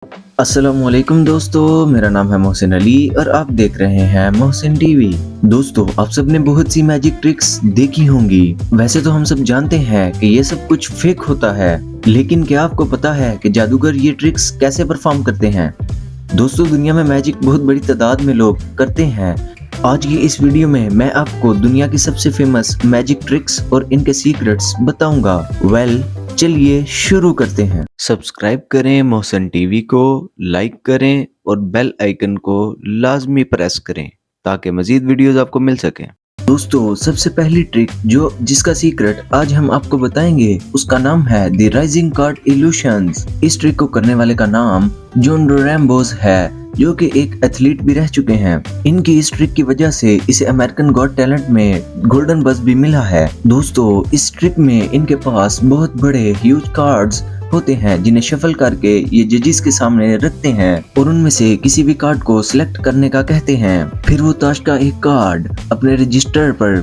अस्सलामुअलैकुम दोस्तों, मेरा नाम है मोहसिन अली और आप देख रहे हैं मोहसिन टीवी। दोस्तों, आप सबने बहुत सी मैजिक ट्रिक्स देखी होंगी। वैसे तो हम सब जानते हैं कि ये सब कुछ फेक होता है, लेकिन क्या आपको पता है कि जादूगर ये ट्रिक्स कैसे परफॉर्म करते हैं? दोस्तों, दुनिया में मैजिक बहुत बड़ी तादाद में लोग करते हैं। आज की इस वीडियो में मैं आपको दुनिया की सबसे फेमस मैजिक ट्रिक्स और इनके सीक्रेट्स बताऊंगा। चलिए शुरू करते हैं। सब्सक्राइब करें मोहसिन टीवी को, लाइक करें और बेल आइकन को लाजमी प्रेस करें ताकि मजीद वीडियोस आपको मिल सकें। दोस्तों, सबसे पहली ट्रिक जिसका सीक्रेट आज हम आपको बताएंगे उसका नाम है द राइजिंग कार्ड इल्यूशंस। इस ट्रिक को करने वाले का नाम जॉन रैम्बोस है, जो कि एक एथलीट भी रह चुके हैं। इनकी इस ट्रिक की वजह से इसे अमेरिकन गॉट टैलेंट में गोल्डन बज भी मिला है। दोस्तों, इस ट्रिक में इनके पास बहुत बड़े ह्यूज कार्ड्स होते हैं जिन्हें शफल करके ये जजेस के सामने रखते हैं और उनमें से किसी भी कार्ड को सिलेक्ट करने का कहते हैं। फिर वो ताश का एक कार्ड अपने रजिस्टर पर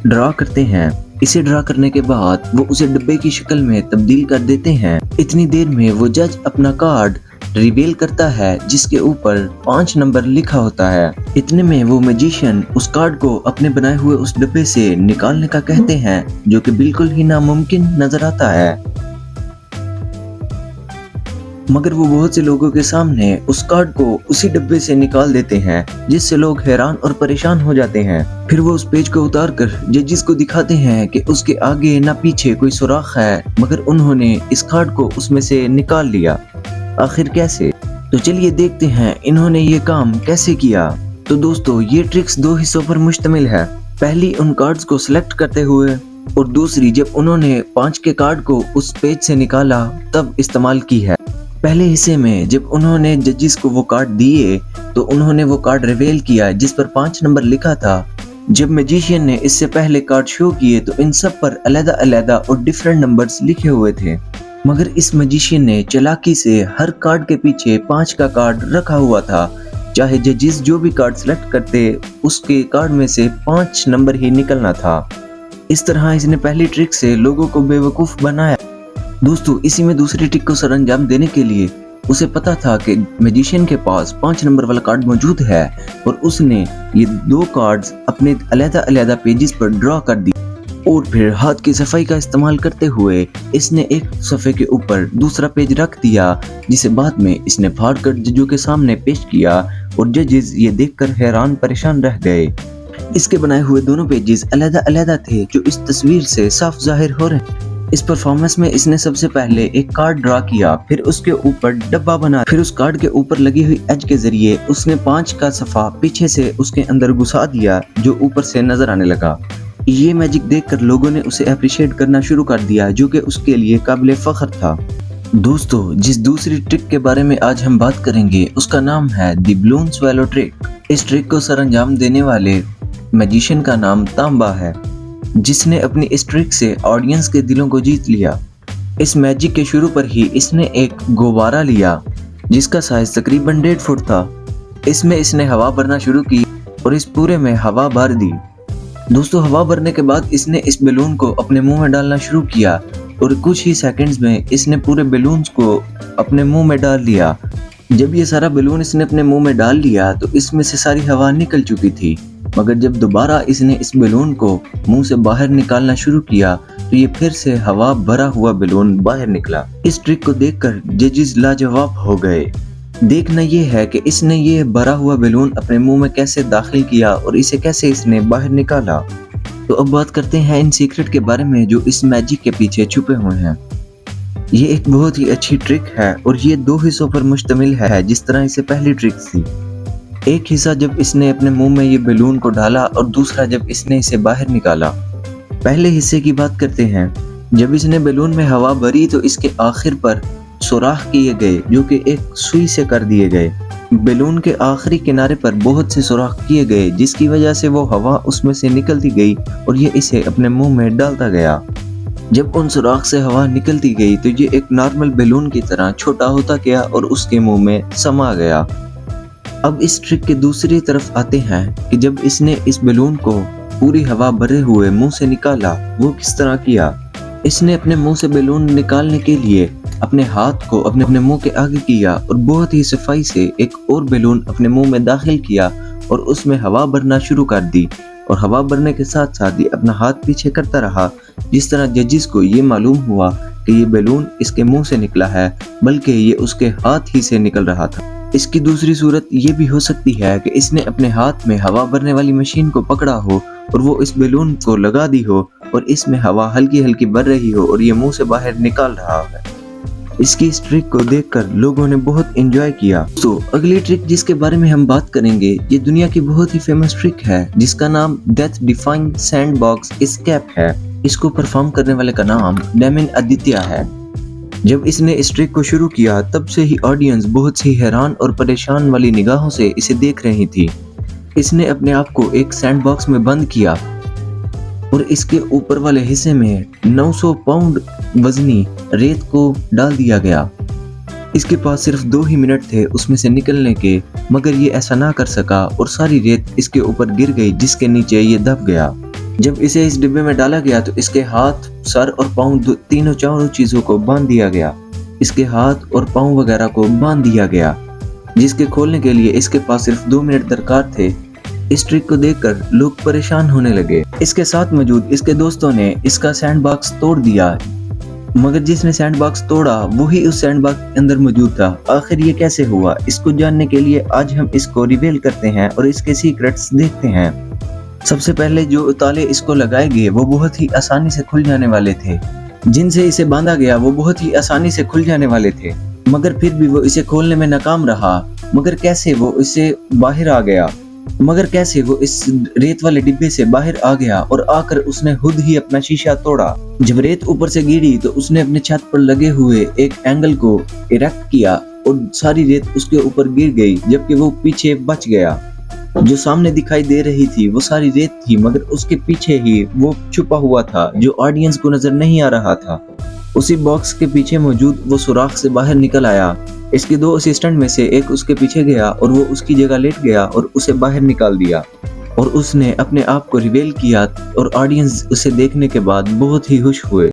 ड्रा करते हैं। इसे ड्रा करने के बाद वो उसे डब्बे की शक्ल में तब्दील कर देते हैं। इतनी देर में वो जज अपना कार्ड रिवील करता है जिसके ऊपर 5 नंबर लिखा होता है। इतने में वो मैजिशियन उस कार्ड को अपने बनाए हुए उस डब्बे से निकालने का कहते हैं, जो कि बिल्कुल ही नामुमकिन नजर आता है। मगर वो बहुत से लोगों के सामने उस कार्ड को उसी डब्बे से निकाल देते हैं, जिससे लोग हैरान और परेशान हो जाते हैं। फिर वो उस पेज को उतार कर जजेस को दिखाते हैं कि उसके आगे ना पीछे कोई सुराख है, मगर उन्होंने इस कार्ड को उसमें से निकाल लिया। आखिर कैसे? तो चलिए देखते हैं इन्होंने ये काम कैसे किया। तो दोस्तों, ये ट्रिक्स 2 हिस्सों पर मुश्तमिल है। पहली उन कार्ड्स को सिलेक्ट करते हुए और दूसरी जब उन्होंने 5 के कार्ड को उस पेज से निकाला तब इस्तेमाल की है। पहले हिस्से में जब उन्होंने जजेस को वो कार्ड दिए तो उन्होंने वो कार्ड रिवील किया जिस पर 5 नंबर लिखा था। जब मैजिशियन ने इससे पहले कार्ड शो किए तो इन सब पर अलग-अलग और डिफरेंट नंबर्स लिखे हुए थे, मगर इस मैजिशियन ने चालाकी से हर कार्ड के पीछे 5 का कार्ड रखा हुआ था। चाहे जजेस जो भी कार्ड सिलेक्ट करते उसके कार्ड में से 5 नंबर ही निकलना था। इस तरह इसने पहली ट्रिक से लोगों को बेवकूफ बनाया। दोस्तों, इसी में दूसरी ट्रिक को सरअंजाम देने के लिए उसे पता था कि मैजिशियन के पास 5 नंबर वाला कार्ड मौजूद है और उसने ये 2 कार्ड्स अपने अलग-अलग पेजेस पर ड्रॉ कर दी और फिर हाथ की सफाई का इस्तेमाल करते हुए इसने एक सफ़े के ऊपर दूसरा पेज रख दिया, जिसे बाद में इसने फाड़ कर जजों के सामने पेश किया और जजेस ये देखकर हैरान परेशान रह गए। इसके बनाए हुए दोनों पेजेस अलग-अलग थे जो इस तस्वीर से साफ जाहिर हो रहे हैं। इस परफॉर्मेंस में इसने सबसे पहले एक कार्ड ड्रा किया, फिर उसके ऊपर डब्बा बना, फिर उस कार्ड के ऊपर लगी हुई एज के जरिए उसने 5 का सफ़ा पीछे से उसके अंदर घुसा दिया जो ऊपर से नजर आने लगा। ये मैजिक देखकर लोगों ने उसे अप्रिशिएट करना शुरू कर दिया, जो कि उसके लिए काबिल फख्र था। दोस्तों, जिस दूसरी ट्रिक के बारे में आज हम बात करेंगे उसका नाम है द बलून स्वेलो ट्रिक। इस ट्रिक को सरअंजाम देने वाले मैजिशियन का नाम तांबा है, जिसने अपनी इस ट्रिक से ऑडियंस के दिलों को जीत लिया। इस मैजिक के शुरू पर ही इसने एक गुब्बारा लिया जिसका साइज तकरीबन 1.5 फुट था। इसमें इसने हवा भरना शुरू की और इस पूरे में हवा भर दी। दोस्तों, हवा भरने के बाद इसने इस बैलून को अपने मुंह में डालना शुरू किया और कुछ ही सेकंड्स में इसने पूरे बैलून्स को अपने मुंह में डाल लिया। जब ये सारा बैलून इसने अपने मुंह में डाल लिया तो इसमें से सारी हवा निकल चुकी थी, मगर जब दोबारा इसने इस बैलून को मुंह से बाहर निकालना शुरू किया तो ये फिर से हवा भरा हुआ बैलून बाहर निकला। इस ट्रिक को देखकर जजेस लाजवाब हो गए। देखना ये है कि इसने ये भरा हुआ बैलून अपने मुंह में कैसे दाखिल किया और इसे कैसे इसने बाहर निकाला। तो अब बात करते हैं इन सीक्रेट के बारे में जो इस मैजिक के पीछे छुपे हुए हैं। ये एक बहुत ही अच्छी ट्रिक है और ये 2 हिस्सों पर मुश्तमिल है, जिस तरह इसे पहली ट्रिक थी। एक हिस्सा जब इसने अपने मुंह में ये बैलून को डाला और दूसरा जब इसने इसे बाहर निकाला। पहले हिस्से की बात करते हैं। जब इसने बैलून में हवा भरी तो इसके आखिर पर सुराख किए गए जो कि एक सुई से कर दिए गए। बैलून के आखिरी किनारे पर बहुत से सुराख किए गए जिसकी वजह से वो हवा उसमें से निकलती गई और ये इसे अपने मुंह में डालता गया। जब उन सुराख से हवा निकलती गई तो ये एक नॉर्मल बैलून की तरह छोटा होता गया और उसके मुंह में समा गया। अब इस ट्रिक के दूसरी तरफ आते हैं कि जब इसने इस बैलून को पूरी हवा भरे हुए मुंह से निकाला वो किस तरह किया। اس نے اپنے منہ سے بیلون نکالنے کے لیے اپنے ہاتھ کو اپنے منہ کے آگے کیا اور بہت ہی صفائی سے ایک اور بیلون اپنے منہ میں داخل کیا اور اس میں ہوا بھرنا شروع کر دی، اور ہوا بھرنے کے ساتھ ساتھ یہ اپنا ہاتھ پیچھے کرتا رہا، جس طرح ججز کو یہ معلوم ہوا کہ یہ بیلون اس کے منہ سے نکلا ہے بلکہ یہ اس کے ہاتھ ہی سے نکل رہا تھا۔ اس کی دوسری صورت یہ بھی ہو سکتی ہے کہ اس نے اپنے ہاتھ میں ہوا بھرنے والی مشین کو پکڑا ہو اور وہ اس بیلون کو لگا دی ہو اور اس میں ہوا ہلکی ہلکی بھر رہی ہو اور یہ منہ سے باہر نکال رہا ہے۔ اس کی اس ٹرک کو دیکھ کر لوگوں نے بہت انجوائے کیا۔ تو اگلی ٹرک جس کے بارے میں ہم بات کریں گے، یہ دنیا کی بہت ہی فیمس ٹرک ہے جس کا نام death defining send box escape ہے۔ اس کو پرفارم کرنے والے کا نام ڈیمن آدتیہ ہے۔ جب اس نے اس ٹرک کو شروع کیا تب سے ہی آڈینس بہت سی حیران اور پریشان والی نگاہوں سے اسے دیکھ رہی تھی۔ اس نے اپنے آپ کو ایک سینڈ باکس میں بند کیا اور اس کے اوپر والے حصے میں 900 پاؤنڈ وزنی ریت کو ڈال دیا گیا۔ اس کے پاس صرف 2 ہی منٹ تھے اس میں سے نکلنے کے، مگر یہ ایسا نہ کر سکا اور ساری ریت اس کے اوپر گر گئی جس کے نیچے یہ دب گیا۔ جب اسے اس ڈبے میں ڈالا گیا تو اس کے ہاتھ، سر اور پاؤں تینوں چاروں چیزوں کو باندھ دیا گیا۔ اس کے ہاتھ اور پاؤں وغیرہ کو باندھ دیا گیا، جس کے کھولنے کے لیے اس کے پاس صرف 2 منٹ درکار تھے۔ اس ٹرک کو دیکھ کر لوگ پریشان ہونے لگے۔ اس کے ساتھ موجود اس کے دوستوں نے اس کا سینڈ باکس توڑ دیا، مگر جس نے سینڈ باکس توڑا وہی اس سینڈ باکس کے اندر موجود تھا۔ آخر یہ کیسے ہوا، اس کو جاننے کے لیے آج ہم اس کو ریویل کرتے ہیں اور اس کے سیکرٹس دیکھتے ہیں۔ سب سے پہلے جو تالے اس کو لگائے گئے وہ بہت ہی آسانی سے کھل جانے والے تھے، جن سے اسے باندھا گیا وہ بہت ہی آسانی سے کھل جانے والے تھے، مگر پھر بھی وہ اسے کھولنے میں ناکام رہا۔ مگر کیسے وہ اس ریت والے ڈبے سے باہر آ گیا اور آ کر اس نے خود ہی اپنا شیشہ توڑا۔ جب ریت اوپر سے گری تو اس نے اپنے چھت پر لگے ہوئے ایک اینگل کو ایریکٹ کیا اور ساری ریت اس کے اوپر گر گئی، جبکہ وہ پیچھے بچ گیا۔ جو سامنے دکھائی دے رہی تھی وہ ساری ریت تھی، مگر اس کے پیچھے ہی وہ چھپا ہوا تھا جو آڈینس کو نظر نہیں آ رہا تھا۔ اسی باکس کے پیچھے موجود وہ سوراخ سے باہر نکل آیا۔ اس کے 2 اسسٹنٹ میں سے ایک اس کے پیچھے گیا اور وہ اس کی جگہ لیٹ گیا اور اسے باہر نکال دیا، اور اس نے اپنے آپ کو ریویل کیا اور آڈینس اسے دیکھنے کے بعد بہت ہی خوش ہوئے۔